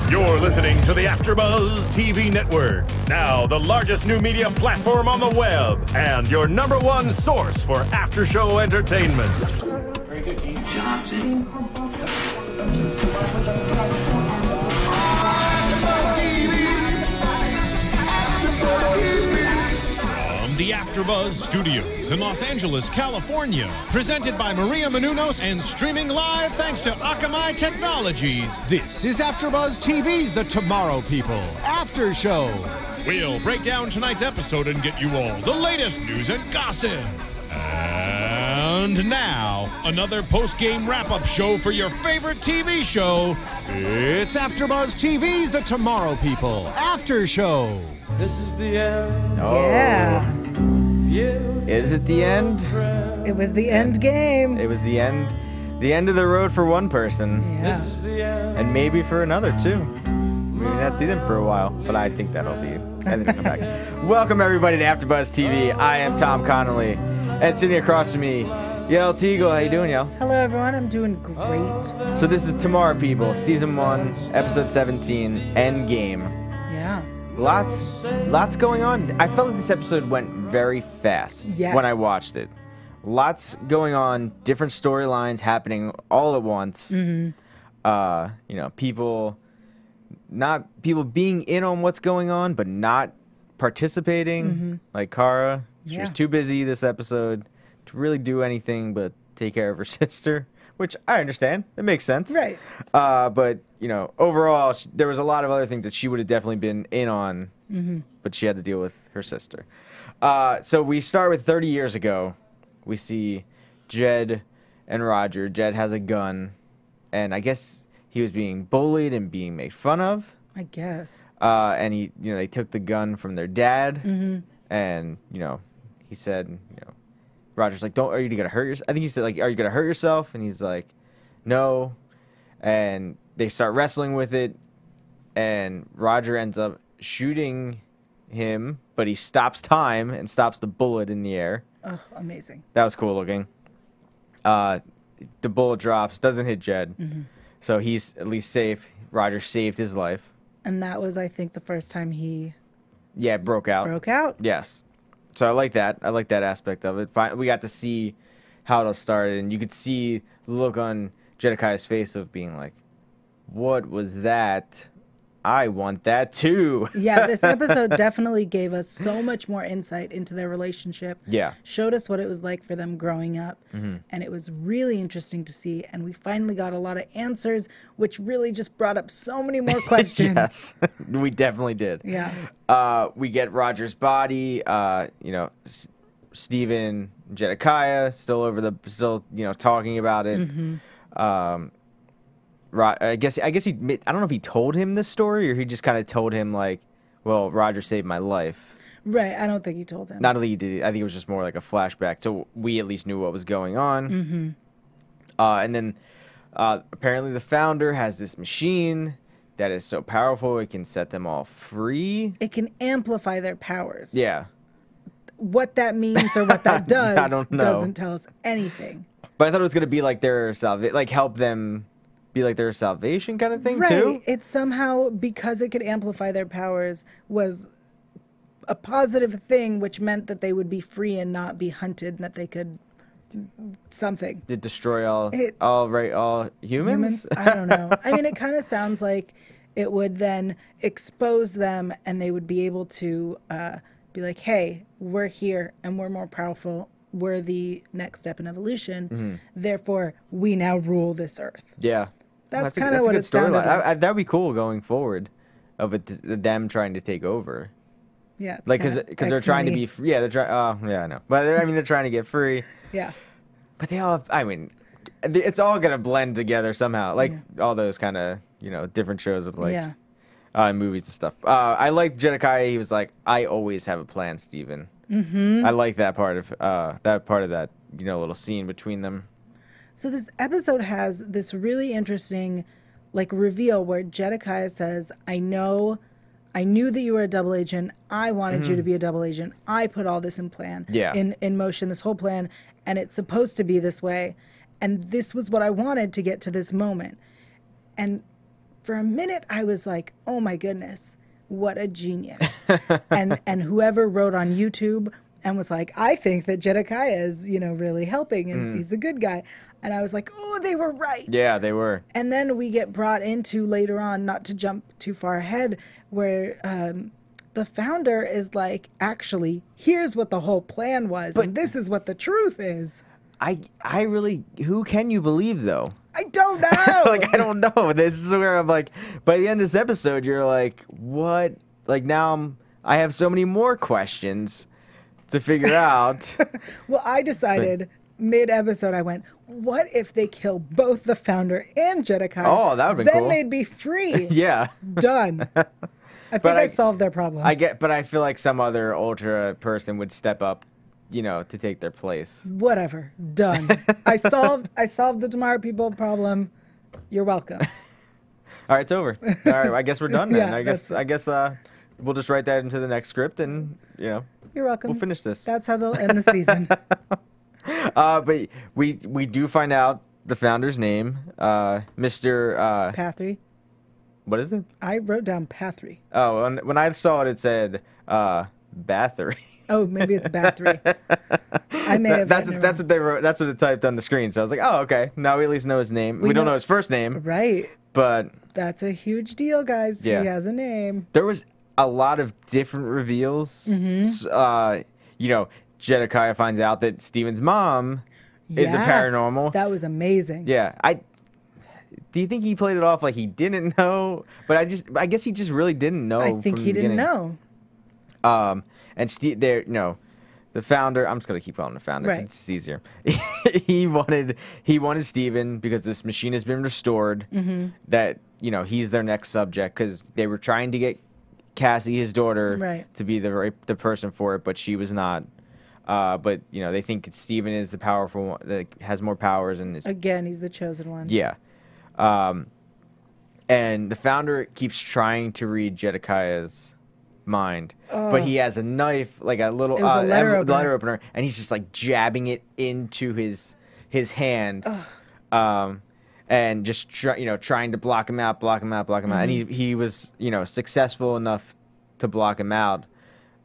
You're listening to the AfterBuzz TV network, now the largest new media platform on the web, and your #1 source for after-show entertainment. Very good, Keith Johnson. The AfterBuzz Studios in Los Angeles, California. Presented by Maria Menounos and streaming live thanks to Akamai Technologies. This is AfterBuzz TV's The Tomorrow People After Show. We'll break down tonight's episode and get you all the latest news and gossip. And now, another post-game wrap-up show for your favorite TV show. It's AfterBuzz TV's The Tomorrow People After Show. This is the end. Oh. Yeah. Is it the end? It was the end game. It was the end. The end of the road for one person. Yeah. And maybe for another, too. We may not see them for a while, but I think that'll be. I think they'll come back. Welcome, everybody, to AfterBuzz TV. I am Tom Connolly. And sitting across from me, Yael Tygiel. How you doing, Yael? Hello, everyone. I'm doing great. So this is Tomorrow People, Season 1, Episode 17, Endgame. Yeah. Lots going on. I felt like this episode went very fast when I watched it. Lots going on, different storylines happening all at once. Mm-hmm. People being in on what's going on, but not participating. Mm-hmm. Like Cara, she was too busy this episode to really do anything but take care of her sister, which I understand. It makes sense. Right. But, overall, there was a lot of other things that she would have definitely been in on, but she had to deal with her sister. So we start with 30 years ago. We see Jed and Roger. Jed has a gun, and I guess he was being bullied and being made fun of. I guess. And they took the gun from their dad, and, he said, Roger's like, are you gonna hurt yourself? I think he said, like, are you gonna hurt yourself? And he's like, no. And they start wrestling with it, and Roger ends up shooting him, but he stops time and stops the bullet in the air. Oh, amazing. That was cool looking. The bullet drops, doesn't hit Jed, so he's at least safe. Roger saved his life. And that was, I think, the first time he... Yeah, broke out. Broke out? Yes. So I like that. I like that aspect of it. We got to see how it all started, and you could see the look on Jedediah's face of being like, what was that? I want that too. Yeah, this episode definitely gave us so much more insight into their relationship. Yeah. Showed us what it was like for them growing up. And it was really interesting to see. And we finally got a lot of answers, which really just brought up so many more questions. Yes, we definitely did. Yeah. We get Roger's body, Steven, Jedediah still talking about it. I guess he, I don't know if he told him this story or he just kind of told him like, well, Roger saved my life. Right. I don't think he told him. Not only he did, I think it was just more like a flashback. So we at least knew what was going on. And then apparently the founder has this machine that is so powerful it can set them all free. It can amplify their powers. Yeah. What that means or what that does I don't know. Doesn't tell us anything. But I thought it was going to be like their help them be like their salvation kind of thing, right. too? It somehow, because it could amplify their powers, was a positive thing, which meant that they would be free and not be hunted, and that they could something. Did destroy all humans? I don't know. I mean, it kind of sounds like it would then expose them, and they would be able to be like, hey, we're here, and we're more powerful. We're the next step in evolution. Therefore, we now rule this earth. Yeah. That's kind of what it sounded like. That would be cool going forward, of them trying to take over. Yeah, like because they're trying to be free. Yeah, they're trying. Yeah, I know. But they're trying to get free. Yeah. But they all. It's all gonna blend together somehow. Like all those kind of different shows of like movies and stuff. I like Jedediah. He was like, I always have a plan, Steven. I like that part of that little scene between them. So this episode has this really interesting, reveal where Jedediah says, I knew that you were a double agent. I wanted you to be a double agent. I put all this in motion, this whole plan, and it's supposed to be this way. And this was what I wanted to get to this moment. And for a minute, I was like, oh my goodness, what a genius. and whoever wrote on YouTube and was like, I think that Jedediah is, really helping and he's a good guy. And I was like, oh, they were right. Yeah, they were. And then we get brought into later on, not to jump too far ahead, where the founder is like, actually, here's what the whole plan was. And this is what the truth is. I really, who can you believe though? I don't know. I don't know. This is where I'm like, by the end of this episode, you're like, what? Like now I have so many more questions to figure out. Well, I decided mid-episode, I went, what if they kill both the founder and Jedediah? Oh, that would be cool. Then they'd be free. Yeah. Done. I think I solved their problem. But I feel like some other Ultra person would step up, to take their place. Whatever. Done. I solved the Tomorrow People problem. You're welcome. All right, it's over. All right, I guess we're done then. Yeah, I guess we'll just write that into the next script and, You're welcome. we'll finish this. That's how they'll end the season. But we do find out the founder's name, Mr. Pathry. What is it? I wrote down Pathry. Oh, when I saw it, it said Bathory. Oh, maybe it's Bathory. I may have. That's what they wrote. That's what it typed on the screen. So I was like, oh, okay. Now we at least know his name. We don't know his first name. Right. But that's a huge deal, guys. Yeah. He has a name. There was a lot of different reveals. Jedediah finds out that Steven's mom is a paranormal. That was amazing. Yeah. Do you think he played it off like he didn't know? But I guess he just really didn't know. I think he didn't know. And the founder. I'm just gonna keep calling him the founder. Right. It's easier. he wanted Steven because this machine has been restored. That he's their next subject because they were trying to get Cassie, his daughter, to be the person for it, but she was not. But they think Steven is the powerful one that has more powers and again, he's the chosen one. Yeah. And the founder keeps trying to read Jedediah's mind, but he has a knife, like a little letter opener, and he's just like jabbing it into his hand, and just trying to block him out, and he was successful enough to block him out.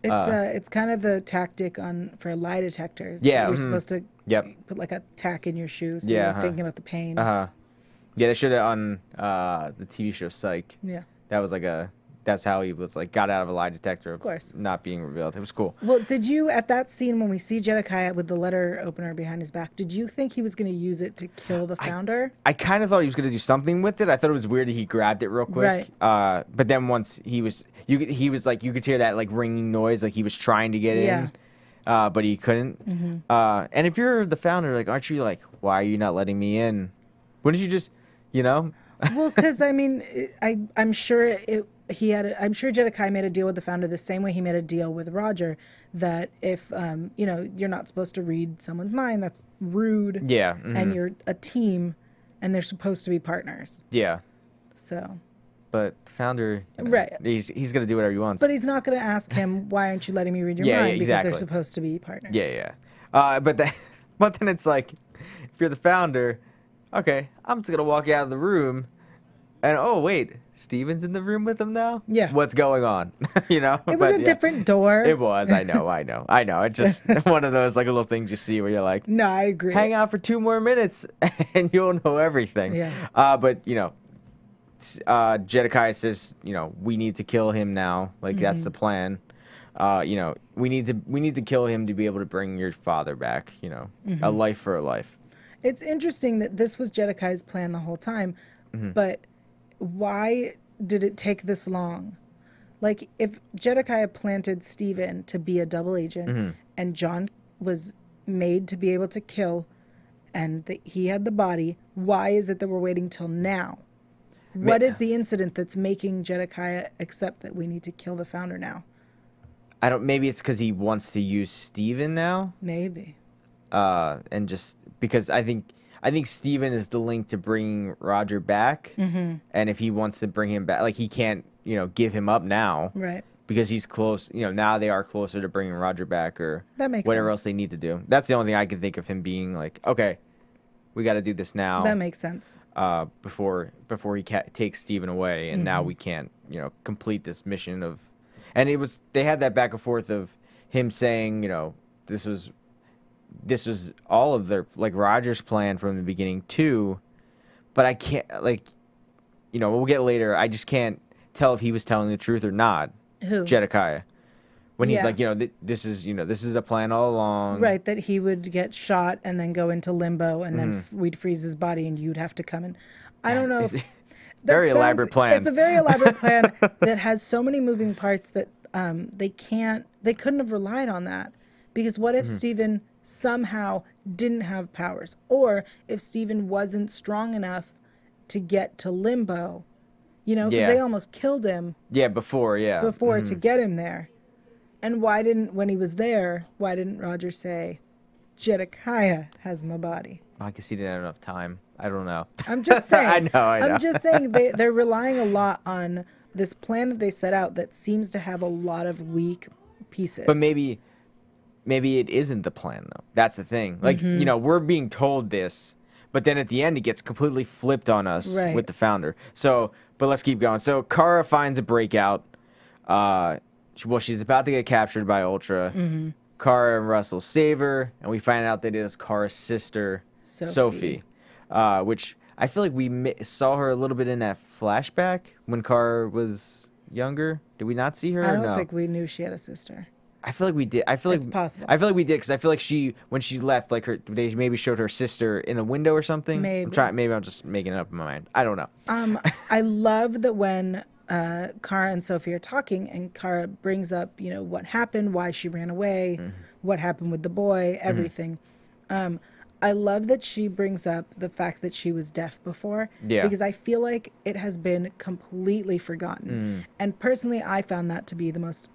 It's kind of the tactic for lie detectors. Yeah, you're supposed to put like a tack in your shoe, so you're thinking about the pain. Yeah, they should have on the TV show Psych. Yeah, that was that's how he was got out of a lie detector. Of course, not being revealed. It was cool. Well, did you at that scene when we see Jedediah with the letter opener behind his back? Did you think he was going to use it to kill the founder? I kind of thought he was going to do something with it. I thought it was weird that he grabbed it real quick. Right. But then once he was you could hear that ringing noise, like he was trying to get in, but he couldn't. And if you're the founder, aren't you why are you not letting me in? Wouldn't you just, Well, because I mean, I'm sure I'm sure Jedediah made a deal with the founder the same way he made a deal with Roger, that if you're not supposed to read someone's mind, that's rude. Yeah. And you're a team, and they're supposed to be partners. Yeah. So. But the founder, right? He's gonna do whatever he wants. But he's not gonna ask him, "Why aren't you letting me read your mind?" Because they're supposed to be partners. Yeah. But then it's like, if you're the founder, okay, I'm just gonna walk out of the room. And oh wait, Steven's in the room with him now. Yeah. What's going on? It was a different door. It was. I know. It's just one of those little things you see where you're like, no, I agree. Hang out for 2 more minutes and you'll know everything. Yeah. But Jedediah says, we need to kill him now. That's the plan. We need to kill him to be able to bring your father back. A life for a life. It's interesting that this was Jedediah's plan the whole time, but why did it take this long? If Jedediah planted Steven to be a double agent and John was made to be able to kill and he had the body, why is it that we're waiting till now? What is the incident that's making Jedediah accept that we need to kill the founder now? Maybe it's because he wants to use Steven now? Maybe. And just because I think Steven is the link to bringing Roger back. And if he wants to bring him back, he can't, give him up now. Right. Because he's close, now they are closer to bringing Roger back or whatever else they need to do. That's the only thing I can think of him being okay, we got to do this now. That makes sense. before he takes Steven away, and now we can't, complete this mission of. And they had that back and forth of him saying, this was all of their Roger's plan from the beginning too, but I can't we'll get later. I just can't tell if he was telling the truth or not. Who? Jedekiah. When he's like, this is the plan all along. Right, that he would get shot and then go into limbo, and then we'd freeze his body, and you'd have to come in. I don't know. Elaborate plan. It's a very elaborate plan that has so many moving parts that they couldn't have relied on that. Because what if Steven somehow didn't have powers? Or if Steven wasn't strong enough to get to limbo, because they almost killed him. Yeah, before to get him there. And when he was there, why didn't Roger say, Jedekiah has my body? I guess he didn't have enough time. I don't know. I'm just saying. I know. I'm just saying they're relying a lot on this plan that they set out that seems to have a lot of weak pieces. But maybe it isn't the plan, though. That's the thing. We're being told this, but then at the end it gets completely flipped on us with the founder. So, but let's keep going. So Cara finds a breakout. She's about to get captured by Ultra. Cara and Russell save her, and we find out that it is Cara's sister, Sophie, which I feel like we saw her a little bit in that flashback when Cara was younger. Did we not see her? I don't think we knew she had a sister. I feel like we did. I feel like it's possible. I feel like we did because I feel like when she left, they maybe showed her sister in the window or something. Maybe. Maybe I'm just making it up in my mind. I don't know. I love that when Cara and Sophie are talking, and Cara brings up, what happened, why she ran away, what happened with the boy, everything. I love that she brings up the fact that she was deaf before, because I feel like it has been completely forgotten. And personally, I found that to be the most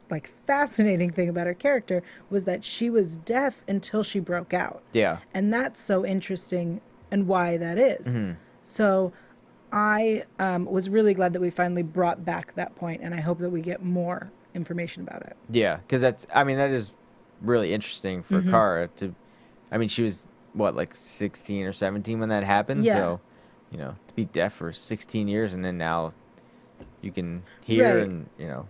fascinating thing about her character, was that she was deaf until she broke out. Yeah. And that's so interesting, and why that is. So I was really glad that we finally brought back that point, and I hope that we get more information about it. Yeah, because that is really interesting for Cara to. She was what, 16 or 17 when that happened. Yeah. So, to be deaf for 16 years and then now you can hear and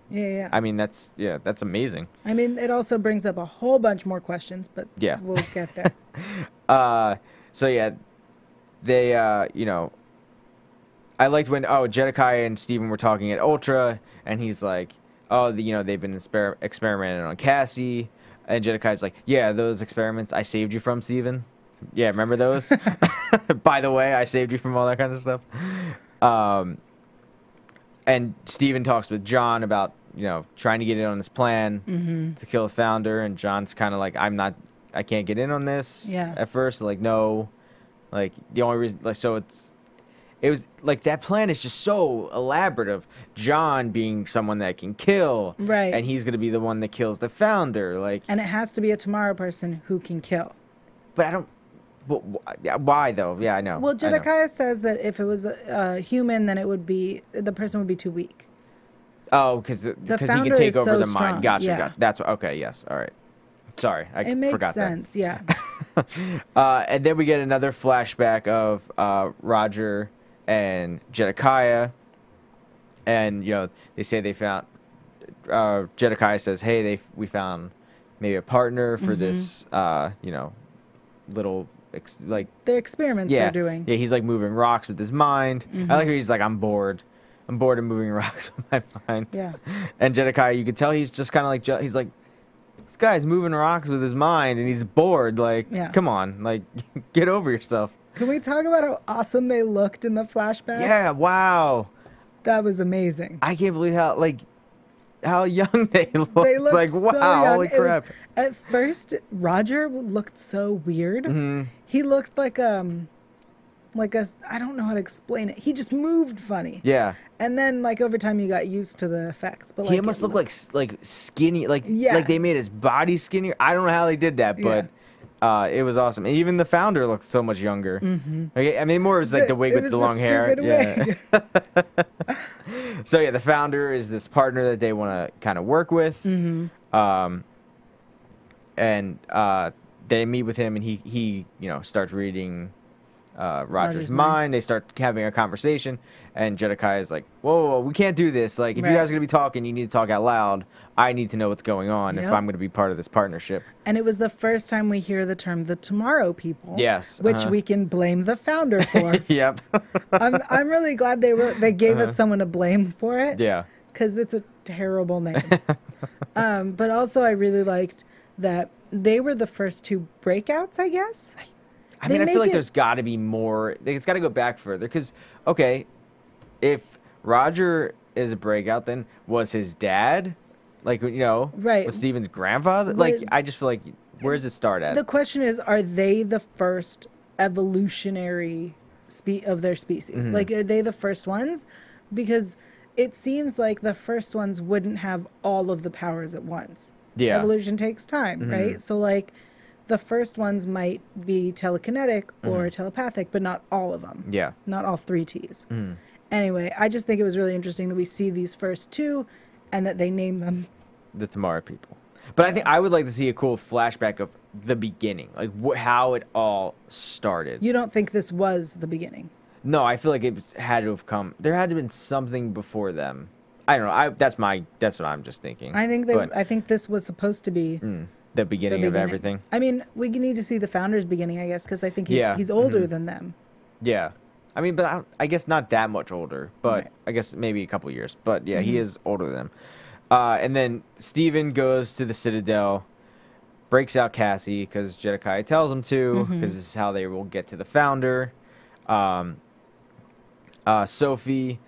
Yeah. That's amazing. It also brings up a whole bunch more questions, but we'll get there. They I liked when Jedekiah and Steven were talking at Ultra, and he's like, they've been experimenting on Cassie, and Jedekiah's like, yeah, those experiments I saved you from, Steven. Yeah, remember those? By the way, I saved you from all that kind of stuff. And Steven talks with John about, trying to get in on this plan to kill the founder, and John's kind of like, I can't get in on this at first. No. The only reason, it was that plan is just so elaborate of John being someone that can kill. Right. And he's going to be the one that kills the founder. And it has to be a tomorrow person who can kill. But I don't. Why though? Yeah, I know. Well, Jedekiah says that if it was a human, then the person would be too weak. Oh, because he can take over the mind. Gotcha. That's okay. Yes. All right. Sorry, I forgot that. It makes sense. Yeah. And then we get another flashback of Roger and Jedekiah, and they say they found. Jedekiah says, "Hey, we found maybe a partner for this. Little." Their experiments they're doing. Yeah, he's moving rocks with his mind. I like how he's like, I'm bored of moving rocks with my mind. Yeah. And Jedekiah, you could tell he's just kind of he's like, this guy's moving rocks with his mind and he's bored. Come on, get over yourself. Can we talk about how awesome they looked in the flashbacks? Yeah, wow. That was amazing. I can't believe how young they looked. They looked wow, so young. Holy crap. At first, Roger looked so weird. He looked like a, I don't know how to explain it. He just moved funny. Yeah. And then over time you got used to the effects. But he almost looked like skinny, like they made his body skinnier. I don't know how they did that, but it was awesome. And even the founder looked so much younger. More it was the wig with the long hair. Wig. So the founder is this partner that they want to kind of work with. And they meet with him, and he starts reading Roger's mind. They start having a conversation, and Jedediah is like, whoa, we can't do this. Like, if you guys are going to be talking, you need to talk out loud. I need to know what's going on if I'm going to be part of this partnership. And it was the first time we hear the term the Tomorrow People. Yes. Which we can blame the founder for. Yep. I'm really glad they gave us someone to blame for it. Yeah. Because it's a terrible name. But also I really liked that they were the first two breakouts, I guess. I mean, I feel like there's got to be more. It's got to go back further. Because, okay, if Roger is a breakout, then was his dad... Like, you know, was Steven's grandfather? Like, I just feel like, where does it start at? The question is, are they the first evolutionary of their species? Like, are they the first ones? Because it seems like the first ones wouldn't have all of the powers at once. Yeah. Evolution takes time, right? So, like, the first ones might be telekinetic or telepathic, but not all of them. Yeah. Not all 3 Ts. Anyway, I just think it was really interesting that we see these first two and that they name them the Tomorrow People. But I think I would like to see a cool flashback of the beginning, like how it all started. You don't think this was the beginning? No, I feel like it had to have come. There had to have been something before them. I don't know. That's what I'm just thinking. I think this was supposed to be the beginning of everything. I mean, we need to see the founder's beginning, I guess, because I think he's older than them. Yeah. I mean, but I guess not that much older, but I guess maybe a couple years. But yeah, he is older than them. And then Steven goes to the Citadel, breaks out Cassie because Jedediah tells him to, because this is how they will get to the founder. Sophie,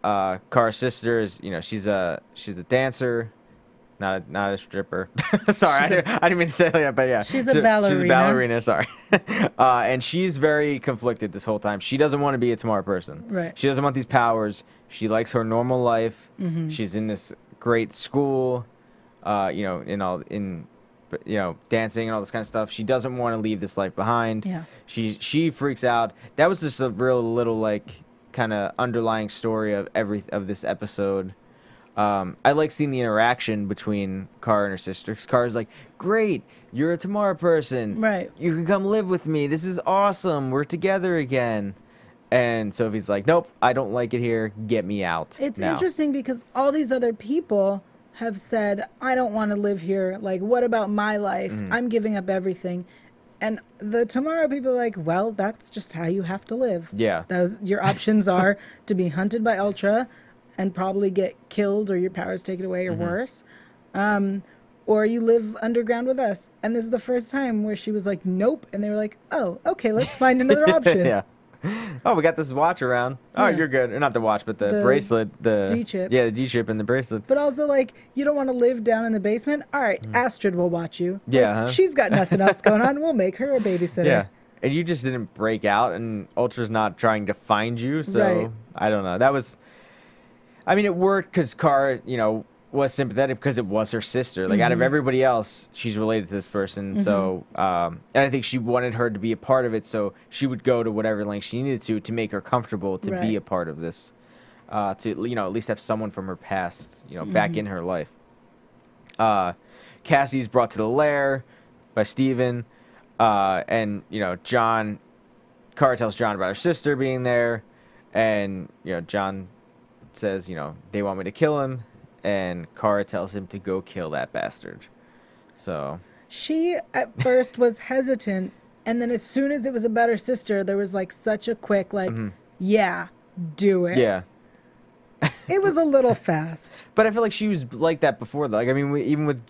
Cara's sister, is she's a dancer, not a stripper. Sorry, I didn't mean to say that, but yeah, she's a ballerina. She's a ballerina. Sorry, and she's very conflicted this whole time. She doesn't want to be a Tomorrow person. Right. She doesn't want these powers. She likes her normal life. She's in this great school, dancing and all this kind of stuff. She doesn't want to leave this life behind. Yeah. She freaks out. That was just a real little kind of underlying story of this episode. I like seeing the interaction between Cara and her sister. 'Cause Cara's like, "Great, you're a Tomorrow person. Right. You can come live with me. This is awesome. We're together again." And Sophie's like, "Nope, I don't like it here. Get me out." It's now. interesting because all these other people have said, "I don't want to live here. Like, what about my life? I'm giving up everything." And the Tomorrow people are like, "Well, that's just how you have to live." Yeah. Your options are to be hunted by Ultra and probably get killed or your powers taken away or worse. Or you live underground with us. And this is the first time where she was like, "Nope." And they were like, "Oh, okay, let's find another option." Yeah. Oh, we got this watch around. Oh, you're good. Or not the watch, but the bracelet. The D-chip. Yeah, the D-chip and the bracelet. But also, like, you don't want to live down in the basement? All right, Astrid will watch you. Yeah. She's got nothing else going on. We'll make her a babysitter. Yeah. And you just didn't break out, and Ultra's not trying to find you, so I don't know. That was... I mean, it worked because Cara, was sympathetic because it was her sister. Like, out of everybody else, she's related to this person. So, and I think she wanted her to be a part of it, so she would go to whatever length she needed to make her comfortable to be a part of this. To, at least have someone from her past, back in her life. Cassie's brought to the lair by Steven. And, Cara tells John about her sister being there. And, John says, they want me to kill him. And Cara tells him to go kill that bastard. So she at first was hesitant, and then as soon as it was about her sister, there was such a quick yeah, do it. Yeah. It was a little fast. But I feel like she was like that before, though. Even with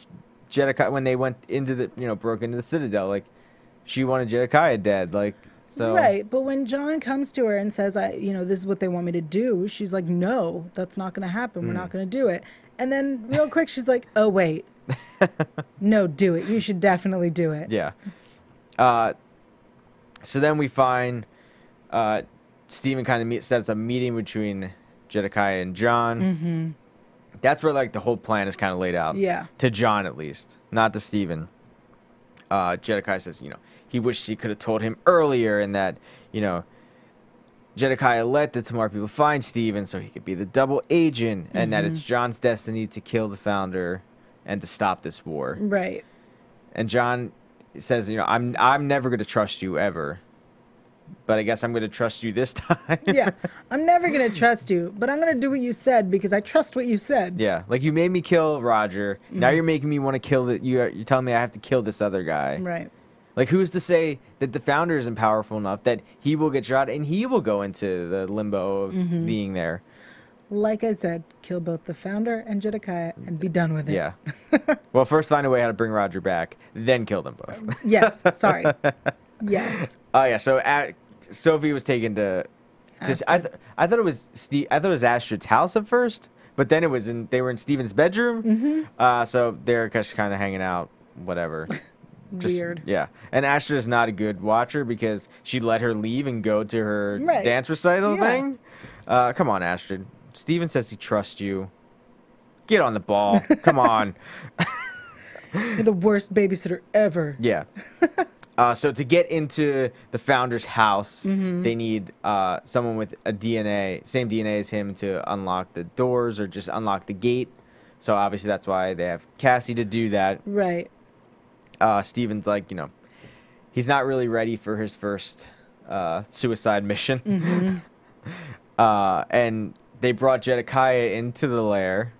Jedediah, when they went into the broke into the Citadel, she wanted Jedediah dead, So. Right, but when John comes to her and says, this is what they want me to do, she's like, no, that's not going to happen. We're not going to do it. And then real quick, she's like, oh, wait. No, do it. You should definitely do it. Yeah. So then we find Steven kind of sets a meeting between Jedediah and John. That's where, the whole plan is kind of laid out. Yeah. To John, at least. Not to Steven. Jedediah says, he wished he could have told him earlier, and that, Jedediah let the Tomorrow people find Steven so he could be the double agent, and that it's John's destiny to kill the founder and to stop this war. Right. And John says, I'm never going to trust you ever. but I guess I'm going to trust you this time. Yeah, I'm never going to trust you, but I'm going to do what you said because I trust what you said. Yeah, like you made me kill Roger. Now you're making me want to kill you're telling me I have to kill this other guy. Right. Like, who's to say that the founder isn't powerful enough that he will get shot and he will go into the limbo of being there? Like I said, kill both the founder and Jedediah and be done with it. Yeah. Well, first find a way how to bring Roger back, then kill them both. Yes, sorry. Yes. Oh yeah. So Sophie was taken to. I thought it was I thought it was Astrid's house at first, but then they were in Steven's bedroom. So they're just kind of hanging out, whatever. Weird. Yeah. And Astrid is not a good watcher because she let her leave and go to her dance recital thing. Come on, Astrid. Steven says he trusts you. Get on the ball. Come on. You're the worst babysitter ever. Yeah. So to get into the founder's house, they need someone with a same DNA as him to unlock the doors or just unlock the gate. So obviously that's why they have Cassie to do that. Right. Steven's like, he's not really ready for his first suicide mission. And they brought Jedediah into the lair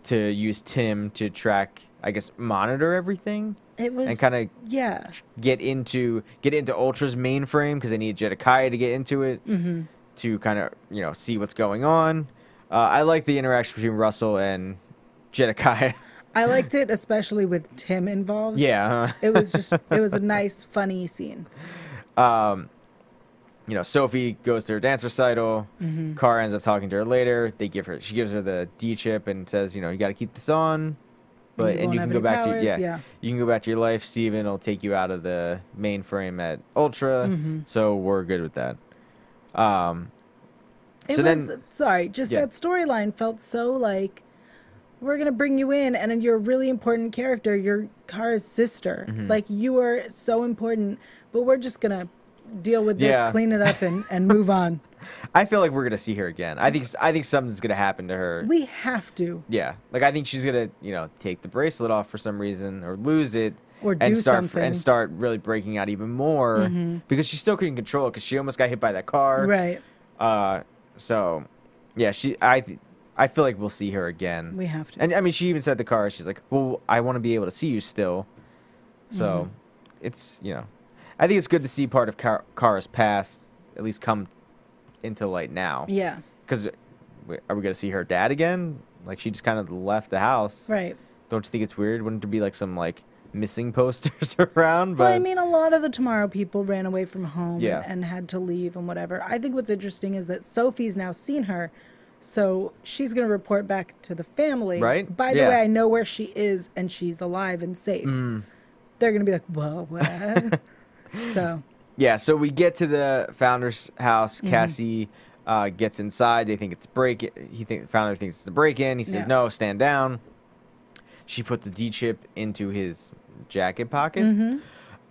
to use Tim to track, I guess, monitor everything. It was, and kind of get into Ultra's mainframe because they need Jedediah to get into it to kind of see what's going on. I like the interaction between Russell and Jedediah. I liked it, especially with Tim involved. Yeah, it was a nice, funny scene. Sophie goes to her dance recital. Cara ends up talking to her later. She gives her the D chip and says, you got to keep this on. And you can go back to you can go back to your life. Steven will take you out of the mainframe at Ultra, so we're good with that. That storyline felt so like we're gonna bring you in, and then you're a really important character. You're Cara's sister, like you are so important, but we're just gonna deal with this, clean it up, and move on. I feel like we're gonna see her again. I think something's gonna happen to her. We have to. Yeah, like I think she's gonna take the bracelet off for some reason or lose it, or do something and start really breaking out even more because she still couldn't control it because she almost got hit by that car. Right. So, yeah, I feel like we'll see her again. We have to. And I mean, she even said to Cara, she's like, "Well, I want to be able to see you still." So, it's I think it's good to see part of Cara's past at least come into light now. Yeah. Because are we going to see her dad again? Like, she just kind of left the house. Right. Don't you think it's weird? Wouldn't there be, like, some, like, missing posters around? Well, I mean, a lot of the Tomorrow people ran away from home Yeah. and had to leave and whatever. I think what's interesting is that Sophie's now seen her, so she's going to report back to the family. Right? By the way, I know where she is, and she's alive and safe. They're going to be like, well, what? So... Yeah, so we get to the founder's house. Cassie gets inside. They think it's the founder thinks it's the break-in. He says, "No, stand down." She put the D chip into his jacket pocket.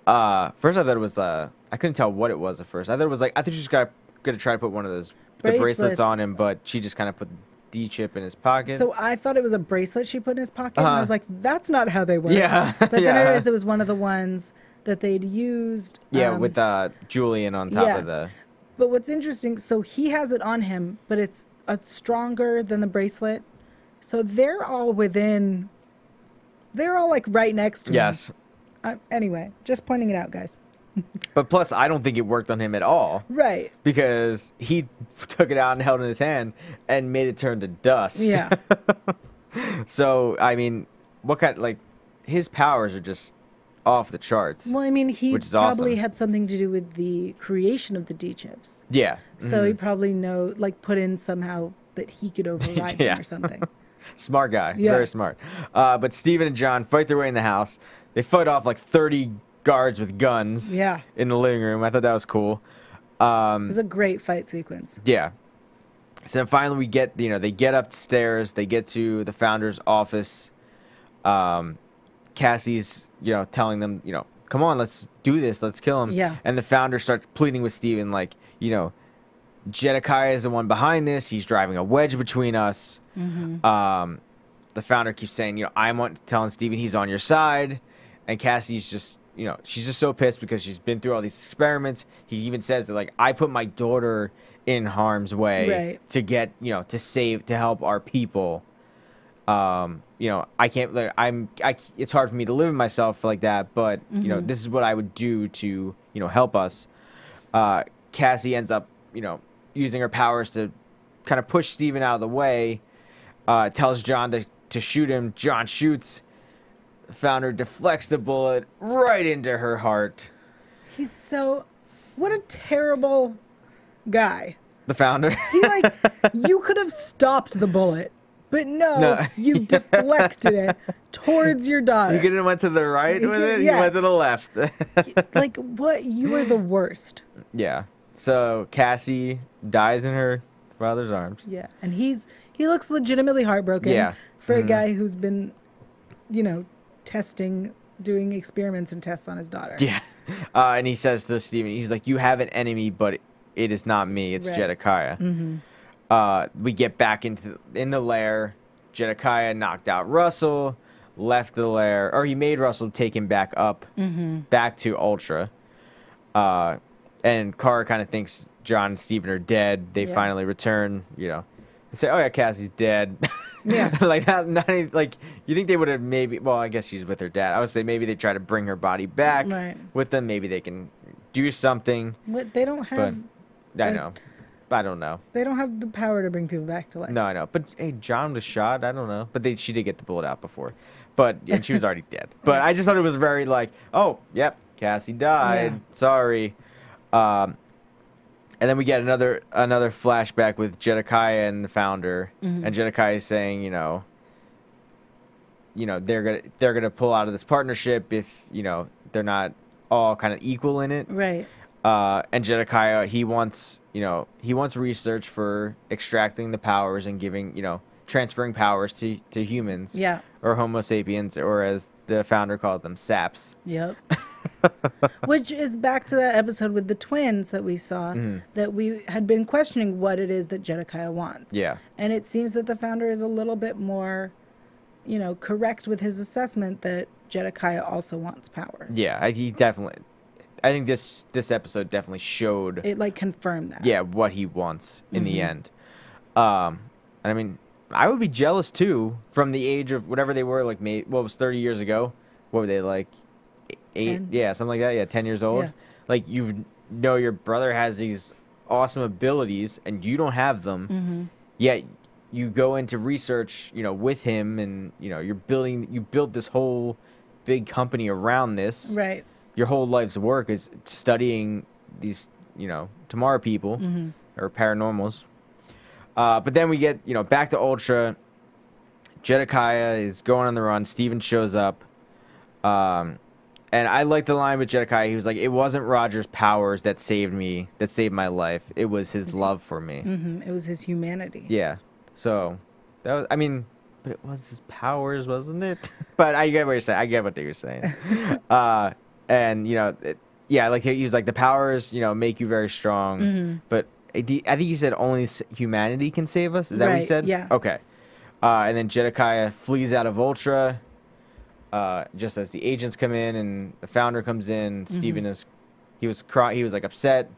First, I thought it was I couldn't tell what it was at first. I think she just gonna try to put one of those the bracelets on him, but she just kind of put the D chip in his pocket. So I thought it was a bracelet she put in his pocket, and I was like, "That's not how they work." Yeah, but then I realized it was one of the ones that they'd used. With Julian on top of the... But what's interesting, so he has it on him, but it's stronger than the bracelet. So they're all like right next to him. Yes. Anyway, just pointing it out, guys. But plus, I don't think it worked on him at all. Right. Because he took it out and held it in his hand and made it turn to dust. Yeah. So, I mean, his powers are just off the charts. Well, I mean, he probably awesome. had something to do with the creation of the D chips. Yeah. So he probably put in somehow that he could override them or something. Smart guy. Yeah. Very smart. But Steven and John fight their way in the house. They fight off like 30 guards with guns in the living room. I thought that was cool. It was a great fight sequence. Yeah. So then finally we get, they get upstairs. They get to the founder's office. Cassie's, telling them, come on, let's do this. Let's kill him. Yeah. And the founder starts pleading with Steven, like, Jedediah is the one behind this. He's driving a wedge between us. The founder keeps saying, I'm telling Steven he's on your side. And Cassie's just, she's just so pissed because she's been through all these experiments. He even says that, like, I put my daughter in harm's way to get, to help our people. I can't, like, it's hard for me to live with myself like that, but, this is what I would do to, help us. Cassie ends up, using her powers to kind of push Steven out of the way, tells John to shoot him. John shoots. Founder deflects the bullet right into her heart. What a terrible guy. The founder. You could have stopped the bullet, but no. You deflected it towards your daughter. You could have went to the right with it. You went to the left. What? You were the worst. Yeah. So Cassie dies in her father's arms. Yeah, and he looks legitimately heartbroken. Yeah. For a guy who's been, doing experiments and tests on his daughter. Yeah. And he says to Steven, he's like, you have an enemy, but it is not me. It's Jedediah. We get back in the lair. Jedediah knocked out Russell, left the lair, or he made Russell take him back up, back to Ultra. And Cara kind of thinks John and Steven are dead. They finally return, and say, oh yeah, Cassie's dead. Yeah. You think they would have maybe, well, I guess she's with her dad. I would say maybe they try to bring her body back with them. Maybe they can do something. What, they don't have. I know. I don't know. They don't have the power to bring people back to life. No, I know. But hey, John was shot. I don't know. But she did get the bullet out before. And she was already dead. But I just thought it was very like, oh, yep, Cassie died. Yeah. Sorry. And then we get another flashback with Jedediah and the founder, and Jedediah is saying, they're gonna pull out of this partnership if they're not all kind of equal in it, right? And Jedediah, he wants research for extracting the powers and giving transferring powers to humans, or Homo sapiens, or as the founder called them, saps. Yep. Which is back to that episode with the twins that we saw, that we had been questioning what it is that Jedediah wants. Yeah. And it seems that the founder is a little bit more, correct with his assessment that Jedediah also wants powers. Yeah, I think this episode definitely showed it, like, confirmed that. Yeah, what he wants in the end. And I mean, I would be jealous too from the age of whatever they were, like, maybe what was 30 years ago. What were they, like 8? 10. Yeah, something like that. Yeah, 10 years old. Yeah. Like, your brother has these awesome abilities and you don't have them. Yet you go into research, with him, and you build this whole big company around this. Right. Your whole life's work is studying these, Tomorrow people or paranormals. But then we get, back to Ultra. Jedediah is going on the run. Steven shows up. And I like the line with Jedediah. He was like, it wasn't Roger's powers that saved me, that saved my life. It was his love for me. It was his humanity. Yeah. So, that was, but it was his powers, wasn't it? But I get what you're saying. I get what you're saying. And, like he was like, the powers, make you very strong. But I think he said only humanity can save us. Is that what he said? Yeah. Okay. And then Jedediah flees out of Ultra. Just as the agents come in and the founder comes in, Steven he was like upset,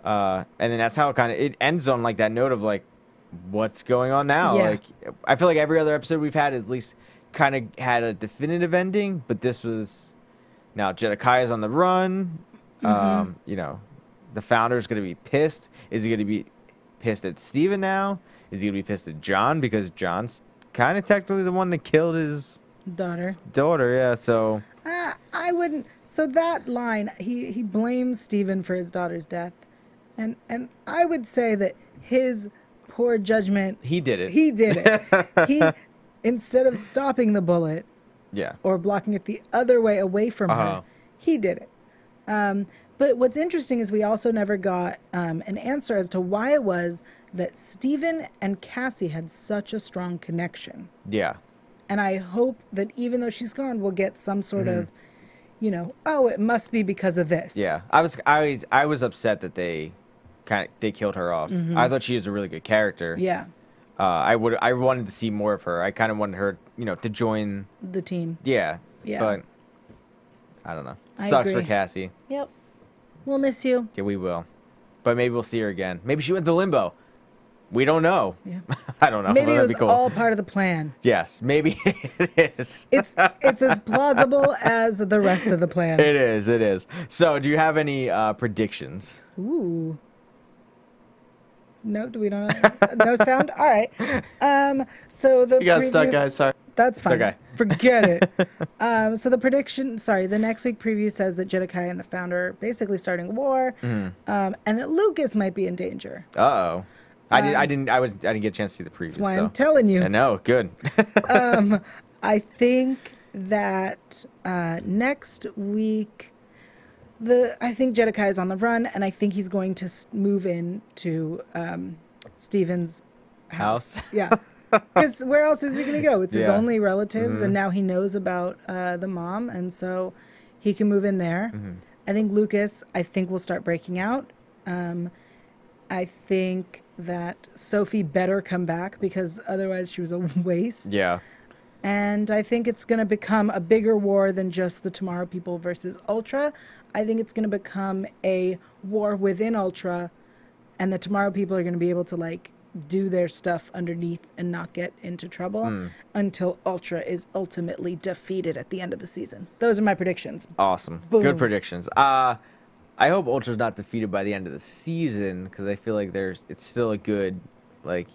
and then that's how it ends on like that note of like, what's going on now? Yeah. Like, I feel like every other episode we've had at least kind of had a definitive ending, but this was now Jedediah's on the run. The founder's gonna be pissed. Is he gonna be pissed at Steven now? Is he gonna be pissed at John because John's kind of technically the one that killed his daughter, yeah. So I wouldn't. So that line, he blames Steven for his daughter's death, and I would say that his poor judgment. He did it. He instead of stopping the bullet, or blocking it the other way away from her, he did it. But what's interesting is we also never got an answer as to why it was that Steven and Cassie had such a strong connection. Yeah. And I hope that even though she's gone, we'll get some sort of, it must be because of this. Yeah, I was upset that they killed her off. I thought she was a really good character. Yeah. I wanted to see more of her. I kind of wanted her, to join the team. Yeah. Yeah. But I don't know. I Sucks for agree. Cassie. Yep. We'll miss you. Yeah, we will. But maybe we'll see her again. Maybe she went to limbo. We don't know. Yeah. I don't know. Maybe it That'd was be cool. all part of the plan. Yes, maybe it is. It's as plausible as the rest of the plan. It is. It is. So, do you have any predictions? Ooh. No, do we don't? No sound. All right. So the You got stuck, preview- guys. Sorry. That's fine. okay. Forget it. So the prediction, the next week preview says that Jedekiah and the Founder are basically starting a war, and that Lucas might be in danger. Uh-oh. I didn't get a chance to see the preview. That's why so. I'm telling you. I know. Good. I think that next week, I think Jedekiah is on the run, and I think he's going to move into Steven's house. Yeah. Because where else is he going to go? It's his Yeah. only relatives, and now he knows about the mom, and so he can move in there. I think Lucas, will start breaking out. I think that Sophie better come back because otherwise she was a waste. Yeah. And I think it's going to become a bigger war than just the Tomorrow People versus Ultra. I think it's going to become a war within Ultra, and the Tomorrow People are going to be able to do their stuff underneath and not get into trouble until Ultra is ultimately defeated at the end of the season. Those are my predictions. Awesome. Boom. Good predictions. I hope Ultra's not defeated by the end of the season because I feel like it's still a good, big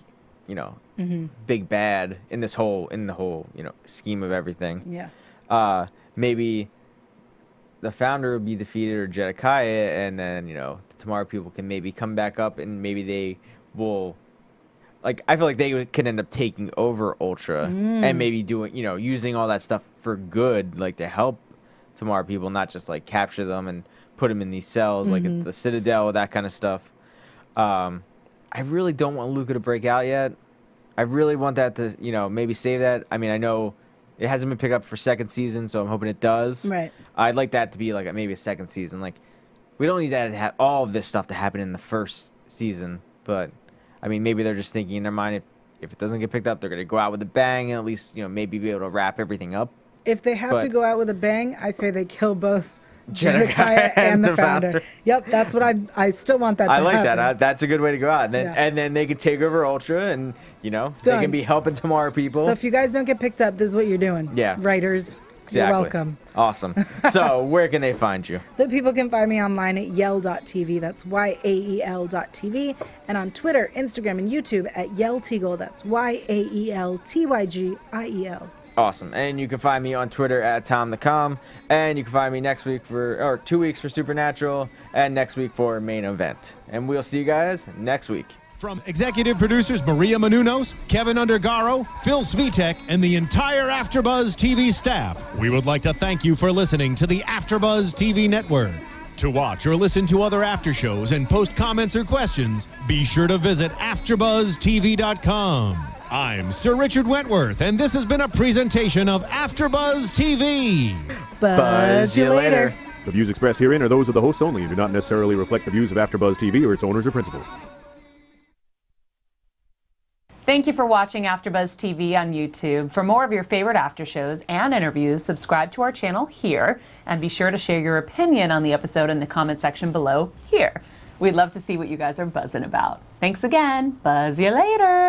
bad in the whole scheme of everything. Yeah. Maybe the Founder will be defeated or Jedekiah, and then the Tomorrow People can maybe come back up, and maybe they will. I feel like they can end up taking over Ultra and maybe doing, using all that stuff for good, to help Tomorrow People, not just capture them and put them in these cells, like at the Citadel, that kind of stuff. I really don't want Luca to break out yet. I really want that to, maybe save that. I mean, I know it hasn't been picked up for second season, so I'm hoping it does. Right. I'd like that to be maybe a second season. We don't need that to have all of this stuff to happen in the first season, but I mean, maybe they're just thinking in their mind if it doesn't get picked up, they're going to go out with a bang and at least, maybe be able to wrap everything up. If they have to go out with a bang, I say they kill both Jedekiah Jedekiah and the Founder. Founder. Yep, that's what I still want that to I like happen. that. That's a good way to go out. Yeah. And then they could take over Ultra and, they Done. can be helping Tomorrow People. So if you guys don't get picked up, this is what you're doing. Yeah. Writers, Exactly. you're welcome. Awesome. So where can they find you? The people can find me online at yael.tv. That's YAEL.tv. And on Twitter, Instagram, and YouTube at Yael Tygiel. That's YAELTYGIEL. Awesome. And you can find me on Twitter at TomTheCom. And you can find me next week 2 weeks for Supernatural and next week for Main Event. And we'll see you guys next week. From executive producers Maria Menounos, Kevin Undergaro, Phil Svitek, and the entire AfterBuzz TV staff, we would like to thank you for listening to the AfterBuzz TV network. To watch or listen to other after shows and post comments or questions, be sure to visit AfterBuzzTV.com. I'm Sir Richard Wentworth, and this has been a presentation of AfterBuzz TV. Buzz you later. The views expressed herein are those of the hosts only and do not necessarily reflect the views of AfterBuzz TV or its owners or principals. Thank you for watching AfterBuzz TV on YouTube. For more of your favorite after shows and interviews, subscribe to our channel here, and be sure to share your opinion on the episode in the comment section below here. We'd love to see what you guys are buzzing about. Thanks again. Buzz you later.